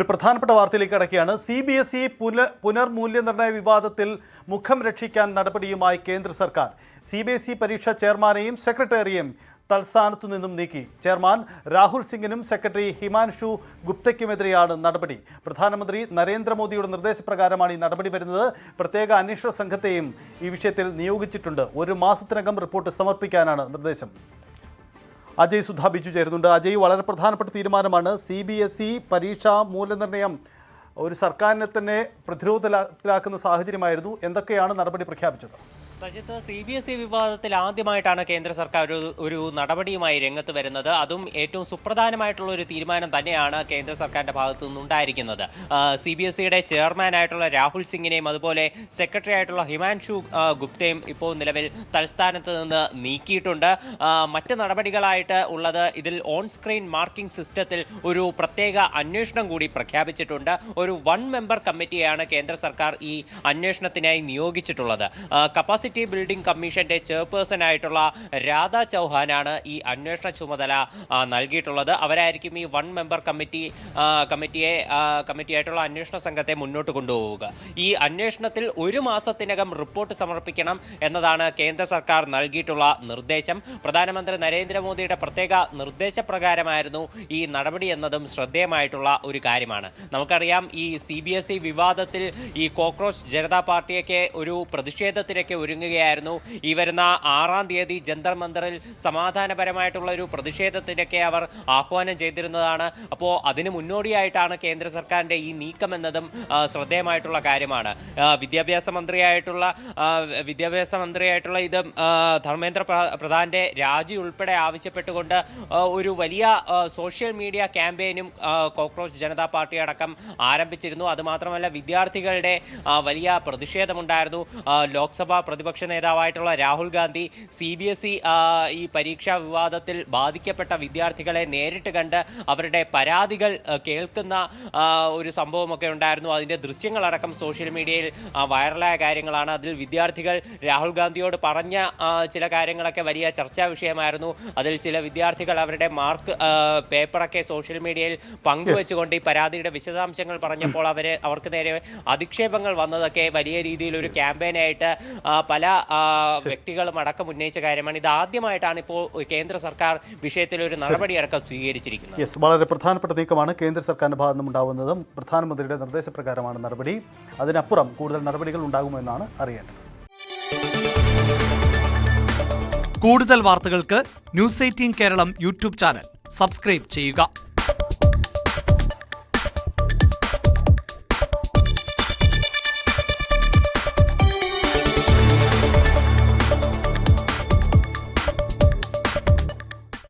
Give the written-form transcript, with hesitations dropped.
ഒരു പ്രധാനപ്പെട്ട വാർത്തയിലേക്ക് കടക്കുകയാണ്. CBSE പുനർമൂല്യനിർണ്ണയ വിവാദത്തിൽ മുഖം രക്ഷിക്കാൻ നടപടിയുമായി കേന്ദ്ര സർക്കാർ. CBSE പരീക്ഷാ ചെയർമാനെയും സെക്രട്ടറിയെയും തൽസ്ഥാനത്തു നിന്നും നീക്കി. ചെയർമാൻ രാഹുൽ സിംഗിനും സെക്രട്ടറി ഹിമാൻഷു ഗുപ്തയ്ക്കുമെതിരെയാണ് നടപടി. പ്രധാനമന്ത്രി നരേന്ദ്രമോദിയുടെ നിർദ്ദേശപ്രകാരമാണ് ഈ നടപടി വരുന്നത്. പ്രത്യേക അന്വേഷണ സംഘത്തെയും ഈ വിഷയത്തിൽ നിയോഗിച്ചിട്ടുണ്ട്. 1 മാസത്തിനകം റിപ്പോർട്ട് സമർപ്പിക്കാനാണ് നിർദ്ദേശം. അജയ് സുധാ ബിജു ചേരുന്നുണ്ട്. അജയ്, വളരെ പ്രധാനപ്പെട്ട തീരുമാനമാണ്. CBSE പരീക്ഷാ മൂല്യനിർണ്ണയം ഒരു സർക്കാരിനെ തന്നെ പ്രതിരോധത്തിലാക്കുന്ന സാഹചര്യമായിരുന്നു. എന്തൊക്കെയാണ് നടപടി പ്രഖ്യാപിച്ചത്? സജിത്ത്, CBSE വിവാദത്തിൽ ആദ്യമായിട്ടാണ് കേന്ദ്ര സർക്കാർ ഒരു നടപടിയുമായി രംഗത്ത് വരുന്നത്. അതും ഏറ്റവും സുപ്രധാനമായിട്ടുള്ള ഒരു തീരുമാനം തന്നെയാണ് കേന്ദ്ര സർക്കാരിൻ്റെ ഭാഗത്തു നിന്നുണ്ടായിരിക്കുന്നത്. CBSEയുടെ ചെയർമാനായിട്ടുള്ള രാഹുൽ സിംഗിനെയും അതുപോലെ സെക്രട്ടറി ആയിട്ടുള്ള ഹിമാൻഷു ഗുപ്തയും ഇപ്പോൾ നിലവിൽ തൽസ്ഥാനത്ത് നിന്ന് നീക്കിയിട്ടുണ്ട്. മറ്റ് നടപടികളായിട്ട് ഉള്ളത് ഇതിൽ ഓൺ സ്ക്രീൻ മാർക്കിംഗ് സിസ്റ്റത്തിൽ ഒരു പ്രത്യേക അന്വേഷണം കൂടി പ്രഖ്യാപിച്ചിട്ടുണ്ട്. ഒരു 1 മെമ്പർ കമ്മിറ്റിയാണ് കേന്ദ്ര സർക്കാർ ഈ അന്വേഷണത്തിനായി നിയോഗിച്ചിട്ടുള്ളത്. കപ്പാസിറ്റി ബിൽഡിംഗ് കമ്മീഷന്റെ ചെയർപേഴ്സൺ ആയിട്ടുള്ള രാധ ചൗഹാനാണ് ഈ അന്വേഷണ ചുമതല നൽകിയിട്ടുള്ളത്. അവരായിരിക്കും ഈ 1 മെമ്പർ കമ്മിറ്റിയായിട്ടുള്ള അന്വേഷണ സംഘത്തെ മുന്നോട്ട് കൊണ്ടുപോവുക. ഈ അന്വേഷണത്തിൽ 1 മാസത്തിനകം റിപ്പോർട്ട് സമർപ്പിക്കണം എന്നതാണ് കേന്ദ്ര സർക്കാർ നൽകിയിട്ടുള്ള നിർദ്ദേശം. പ്രധാനമന്ത്രി നരേന്ദ്രമോദിയുടെ പ്രത്യേക നിർദ്ദേശപ്രകാരമായിരുന്നു ഈ നടപടി എന്നതും ശ്രദ്ധേയമായിട്ടുള്ള ഒരു കാര്യമാണ്. നമുക്കറിയാം, ഈ CBSE വിവാദത്തിൽ ഈ കോക്രോച്ച് ജനതാ പാർട്ടിയൊക്കെ ഒരു പ്രതിഷേധത്തിനൊക്കെ ഒരുങ്ങുകയായിരുന്നു. ഈ വരുന്ന 6-ാം തീയതി ജന്തർ മന്ദറിൽ സമാധാനപരമായിട്ടുള്ള ഒരു പ്രതിഷേധത്തിനൊക്കെ അവർ ആഹ്വാനം ചെയ്തിരുന്നതാണ്. അപ്പോൾ അതിന് മുന്നോടിയായിട്ടാണ് കേന്ദ്ര സർക്കാരിൻ്റെ ഈ നീക്കമെന്നതും ശ്രദ്ധേയമായിട്ടുള്ള കാര്യമാണ്. വിദ്യാഭ്യാസ മന്ത്രിയായിട്ടുള്ള ഇത് ധർമ്മേന്ദ്ര പ്രധാന്റെ രാജി ഉൾപ്പെടെ ആവശ്യപ്പെട്ടുകൊണ്ട് ഒരു വലിയ സോഷ്യൽ മീഡിയ ക്യാമ്പയിനും കോക്രോച്ച് ജനതാ പാർട്ടി അടക്കം ആരംഭിച്ചിരുന്നു. അതുമാത്രമല്ല, വിദ്യാർത്ഥികളുടെ വലിയ പ്രതിഷേധമുണ്ടായിരുന്നു. ലോക്സഭാ പ്രതിപക്ഷ നേതാവായിട്ടുള്ള രാഹുൽ ഗാന്ധി CBSE ഈ പരീക്ഷാ വിവാദത്തിൽ ബാധിക്കപ്പെട്ട വിദ്യാർത്ഥികളെ നേരിട്ട് കണ്ട് അവരുടെ പരാതികൾ കേൾക്കുന്ന ഒരു സംഭവമൊക്കെ ഉണ്ടായിരുന്നു. അതിൻ്റെ ദൃശ്യങ്ങളടക്കം സോഷ്യൽ മീഡിയയിൽ വൈറലായ കാര്യങ്ങളാണ്. അതിൽ വിദ്യാർത്ഥികൾ രാഹുൽ ഗാന്ധിയോട് പറഞ്ഞ ചില കാര്യങ്ങളൊക്കെ വലിയ ചർച്ചാ വിഷയമായിരുന്നു. അതിൽ ചില വിദ്യാർത്ഥികൾ അവരുടെ മാർക്ക് പേപ്പറൊക്കെ സോഷ്യൽ മീഡിയയിൽ പങ്കുവെച്ചുകൊണ്ട് ഈ പരാതിയുടെ വിശദാംശങ്ങൾ പറഞ്ഞപ്പോൾ അവർക്ക് നേരെ അധിക്ഷേപങ്ങൾ വന്നതൊക്കെ വലിയ രീതിയിൽ ഒരു ക്യാമ്പയിനായിട്ട് പല വ്യക്തികളും അടക്കം ഉന്നയിച്ച കാര്യമാണ്. ഇത് ആദ്യമായിട്ടാണ് ഇപ്പോൾ കേന്ദ്ര സർക്കാർ വിഷയത്തിൽ ഒരു നടപടിയടക്കം സ്വീകരിച്ചിരിക്കുന്നത്. വളരെ പ്രധാനപ്പെട്ട നീക്കമാണ് കേന്ദ്ര സർക്കാരിന്റെ ഭാഗത്തു നിന്നുണ്ടാവുന്നതും. പ്രധാനമന്ത്രിയുടെ നിർദ്ദേശപ്രകാരമാണ് നടപടി. അതിനപ്പുറം കൂടുതൽ നടപടികൾ ഉണ്ടാകുമെന്നാണ് അറിയേണ്ടത്. കൂടുതൽ വാർത്തകൾക്ക് News 18 Keralam YouTube channel subscribe ചെയ്യുക.